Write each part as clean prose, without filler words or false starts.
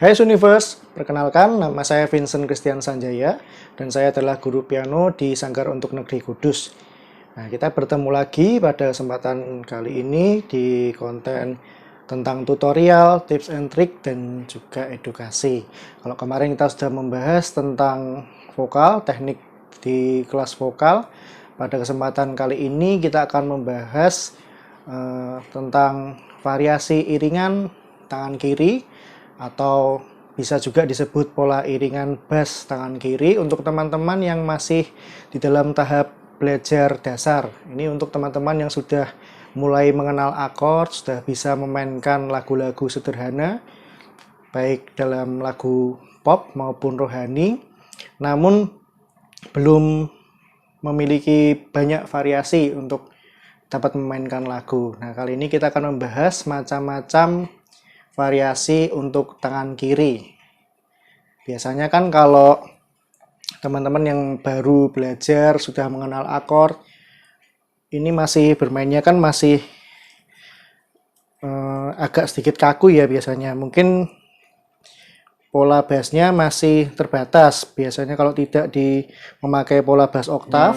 Hai Universe, perkenalkan nama saya Vincent Christian Sanjaya dan saya adalah guru piano di Sanggar untuk Negeri Kudus. Nah, kita bertemu lagi pada kesempatan kali ini di konten tentang tutorial, tips and trick, dan juga edukasi. Kalau kemarin kita sudah membahas tentang vokal, teknik di kelas vokal, pada kesempatan kali ini kita akan membahas tentang variasi iringan tangan kiri, atau bisa juga disebut pola iringan bass tangan kiri untuk teman-teman yang masih di dalam tahap belajar dasar. Ini untuk teman-teman yang sudah mulai mengenal akord, sudah bisa memainkan lagu-lagu sederhana, baik dalam lagu pop maupun rohani, namun belum memiliki banyak variasi untuk dapat memainkan lagu. Nah, kali ini kita akan membahas macam-macam variasi untuk tangan kiri. Biasanya kan kalau teman-teman yang baru belajar, sudah mengenal akord, ini masih bermainnya kan masih agak sedikit kaku ya biasanya. Mungkin pola bassnya masih terbatas. Biasanya kalau tidak memakai pola bass oktav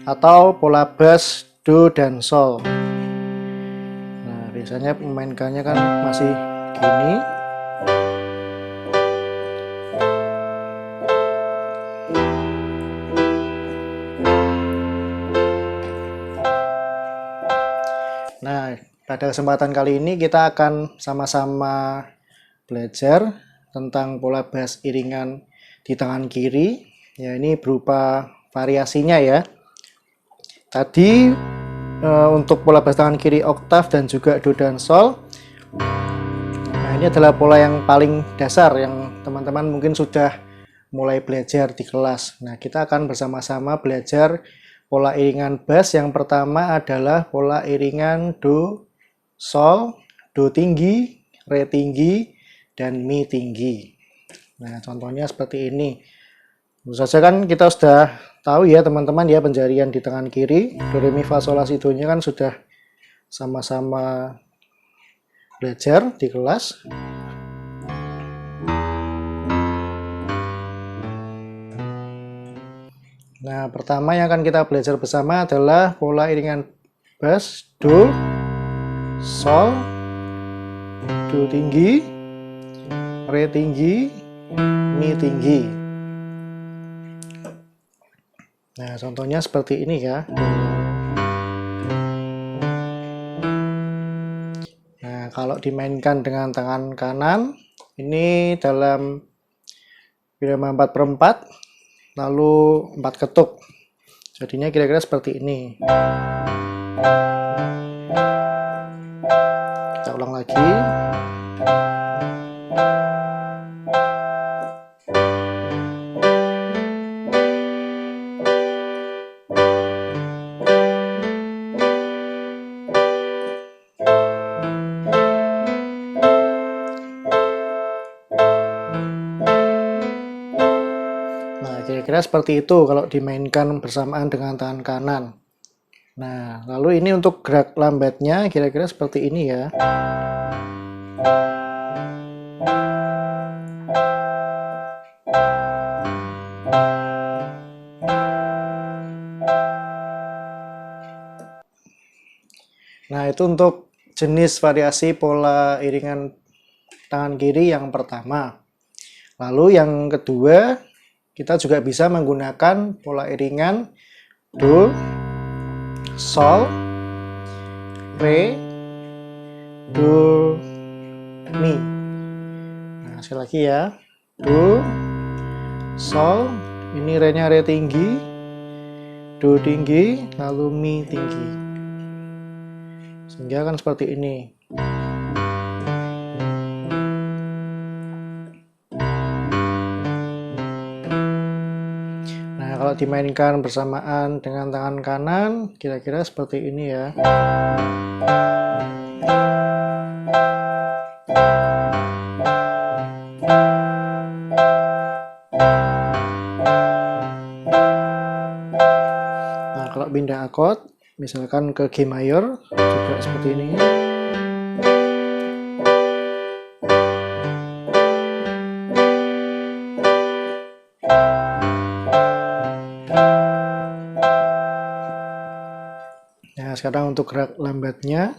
atau pola bass do dan sol. Biasanya memainkannya kan masih gini. Nah, pada kesempatan kali ini kita akan sama-sama belajar tentang pola bass iringan di tangan kiri. Ya, ini berupa variasinya ya. Tadi untuk pola bass tangan kiri oktav dan juga do dan sol. Nah, ini adalah pola yang paling dasar yang teman-teman mungkin sudah mulai belajar di kelas. Nah, kita akan bersama-sama belajar pola iringan bass. Yang pertama adalah pola iringan do, sol, do tinggi, re tinggi, dan mi tinggi. Nah, contohnya seperti ini. Tentu saja kan kita sudah tahu ya teman-teman ya, penjarian di tangan kiri, do, re, mi, fa, sol, la, si, do nya kan sudah sama-sama belajar di kelas. Nah, pertama yang akan kita belajar bersama adalah pola iringan bass do, sol, do tinggi, re tinggi, mi tinggi. Nah, contohnya seperti ini ya. Nah, kalau dimainkan dengan tangan kanan, ini dalam irama 4/4, lalu 4 ketuk. Jadinya kira-kira seperti ini. Kita ulang lagi. Kira-kira seperti itu kalau dimainkan bersamaan dengan tangan kanan. Nah, lalu ini untuk gerak lambatnya kira-kira seperti ini ya. Nah, itu untuk jenis variasi pola iringan tangan kiri yang pertama. Lalu yang kedua, kita juga bisa menggunakan pola iringan do, sol, re, do, mi. Nah, sekali lagi ya. Do, sol, ini re-nya re tinggi, do tinggi, lalu mi tinggi. Sehingga kan seperti ini. Nah, kalau dimainkan bersamaan dengan tangan kanan, kira-kira seperti ini ya. Nah, kalau pindah akord, misalkan ke G mayor, juga seperti ini. Nah, sekarang untuk gerak lambatnya.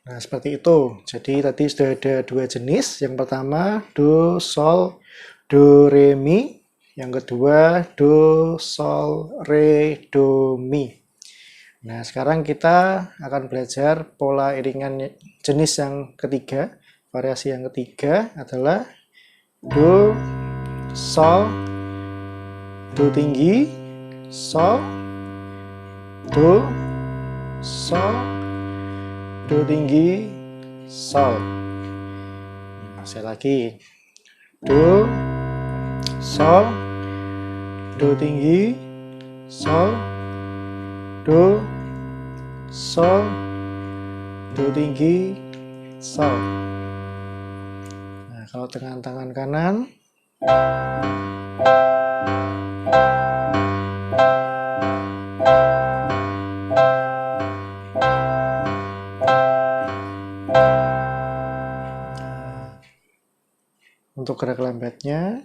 Nah, seperti itu. Jadi tadi sudah ada dua jenis. Yang pertama, do, sol, do, re, mi. Yang kedua, do, sol, re, do, mi. Nah, sekarang kita akan belajar pola iringan jenis yang ketiga. Variasi yang ketiga adalah do, sol, do tinggi, sol, do, sol, do tinggi, sol. Saya lagi. Do, sol, do tinggi, sol, do, sol, do tinggi, sol. Nah, kalau dengan tangan kanan, untuk gerak lambatnya,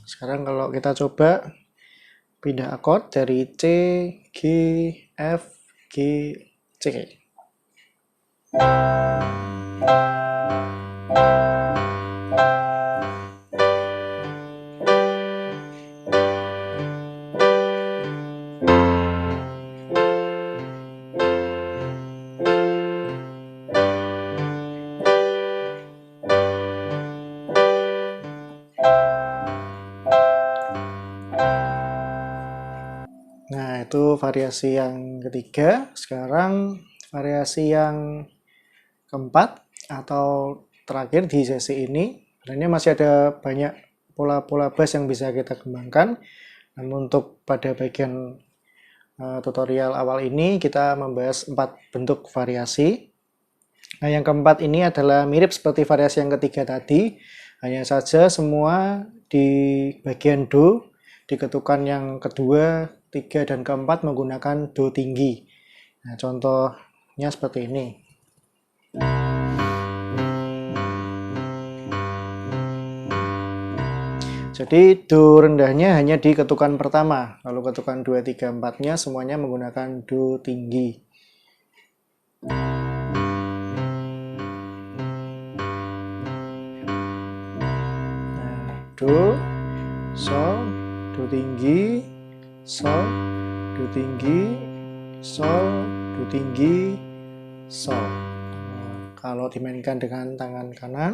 sekarang kalau kita coba pindah akord dari C, G, F, G, C. Nah, itu variasi yang ketiga. Sekarang variasi yang keempat atau terakhir di sesi ini. Sebenarnya masih ada banyak pola-pola bass yang bisa kita kembangkan. Namun untuk pada bagian tutorial awal ini kita membahas 4 bentuk variasi. Nah, yang keempat ini adalah mirip seperti variasi yang ketiga tadi. Hanya saja semua di bagian do, di ketukan yang kedua, 3, dan keempat menggunakan do tinggi. Nah, contohnya seperti ini. Jadi do rendahnya hanya di ketukan pertama, lalu ketukan 2, 3, 4-nya semuanya menggunakan do tinggi. Nah, do, sol, do tinggi, sol, do tinggi, sol, do tinggi, sol. Nah, kalau dimainkan dengan tangan kanan,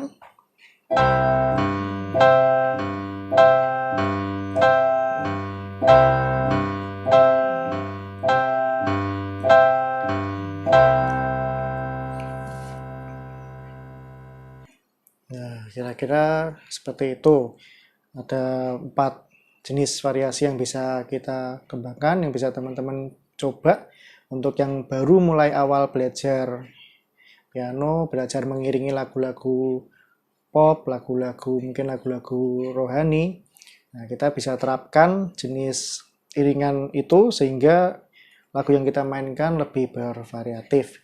nah kira-kira seperti itu. Ada 4 jenis variasi yang bisa kita kembangkan, yang bisa teman-teman coba untuk yang baru mulai awal belajar piano, belajar mengiringi lagu-lagu pop, mungkin lagu-lagu rohani. Nah, kita bisa terapkan jenis iringan itu sehingga lagu yang kita mainkan lebih bervariatif.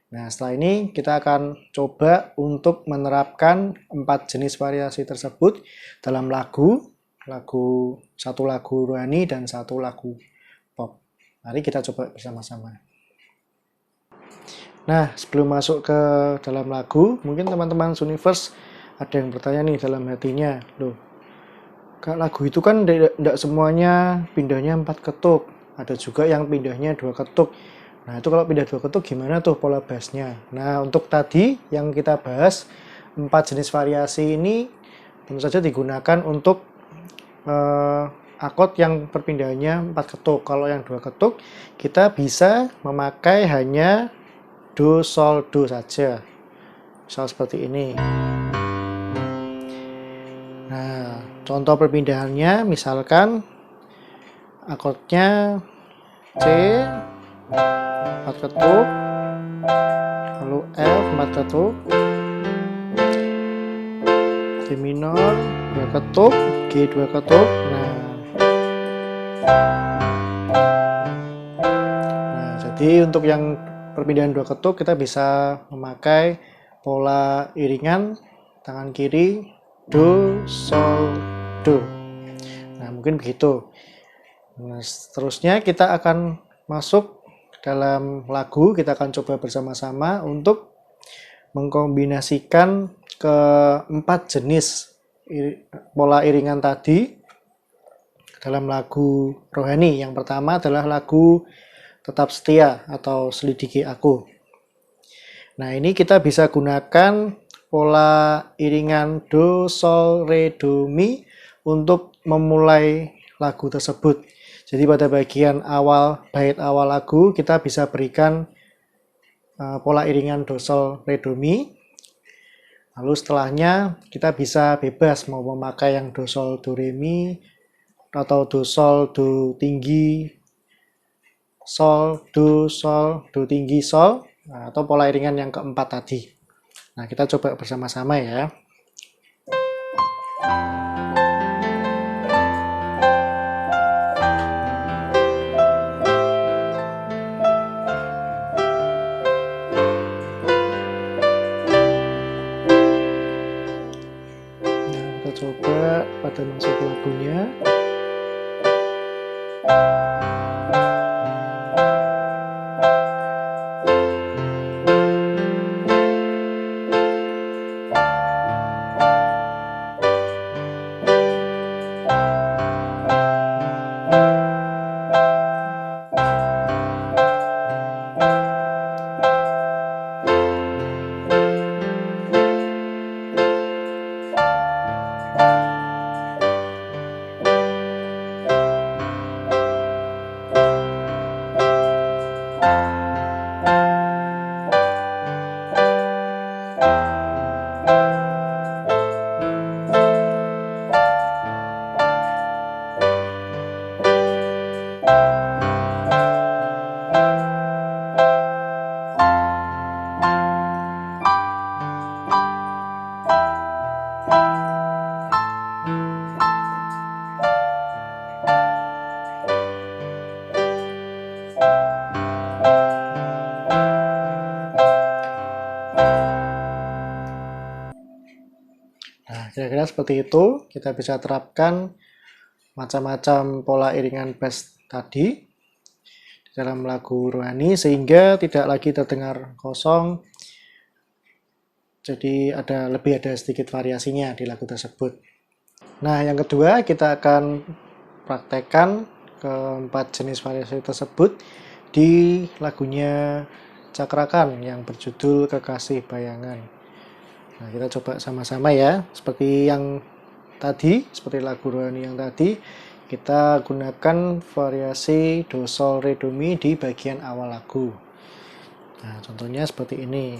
Nah, setelah ini kita akan coba untuk menerapkan 4 jenis variasi tersebut dalam satu lagu rohani dan satu lagu pop. Mari kita coba bersama-sama. Nah, sebelum masuk ke dalam lagu, mungkin teman-teman Suniverse ada yang bertanya nih dalam hatinya, loh, Kak, lagu itu kan tidak semuanya pindahnya 4 ketuk, ada juga yang pindahnya 2 ketuk. Nah, itu kalau pindah 2 ketuk gimana tuh pola bassnya? Nah, untuk tadi yang kita bahas, 4 jenis variasi ini tentu saja digunakan untuk akord yang perpindahannya 4 ketuk. Kalau yang 2 ketuk, kita bisa memakai hanya do, sol, do saja. Misal seperti ini. Nah, contoh perpindahannya misalkan akordnya C 4 ketuk, lalu F 4 ketuk, D minor 2 ketuk, G 2 ketuk. Nah, jadi untuk yang perpindahan 2 ketuk kita bisa memakai pola iringan tangan kiri do, sol, do. Nah, mungkin begitu. Nah, seterusnya kita akan masuk dalam lagu, kita akan coba bersama-sama untuk mengkombinasikan keempat jenis pola iringan tadi dalam lagu rohani. Yang pertama adalah lagu Tetap Setia atau Selidiki Aku. Nah, ini kita bisa gunakan pola iringan do, sol, re, do, mi untuk memulai lagu tersebut. Jadi pada bagian awal, bait awal lagu, kita bisa berikan pola iringan do, sol, re, do, mi. Lalu setelahnya kita bisa bebas mau memakai yang do, sol, do, re, mi, atau do, sol, do tinggi, sol, do tinggi, sol, atau pola iringan yang keempat tadi. Nah, kita coba bersama-sama ya. Coba pada masuk lagunya. Nah, kira-kira seperti itu, kita bisa terapkan macam-macam pola iringan bass tadi di dalam lagu rohani sehingga tidak lagi terdengar kosong, jadi lebih ada sedikit variasinya di lagu tersebut. Nah, yang kedua kita akan praktekkan keempat jenis variasi tersebut di lagunya Cakrakan yang berjudul Kekasih Bayangan. Nah, kita coba sama-sama ya, seperti yang tadi, seperti lagu rohani yang tadi, kita gunakan variasi do, sol, re, do, mi di bagian awal lagu. Nah, contohnya seperti ini.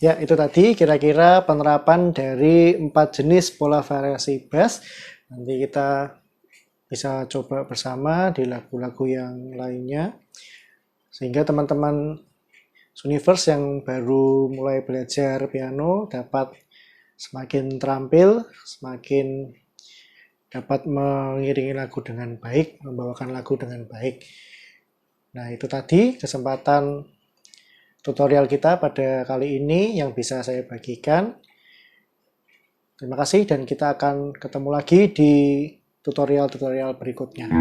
Ya, itu tadi kira-kira penerapan dari 4 jenis pola variasi bass. Nanti kita bisa coba bersama di lagu-lagu yang lainnya. Sehingga teman-teman Universe yang baru mulai belajar piano dapat semakin terampil, semakin dapat mengiringi lagu dengan baik, membawakan lagu dengan baik. Nah, itu tadi kesempatan tutorial kita pada kali ini yang bisa saya bagikan. Terima kasih dan kita akan ketemu lagi di tutorial-tutorial berikutnya.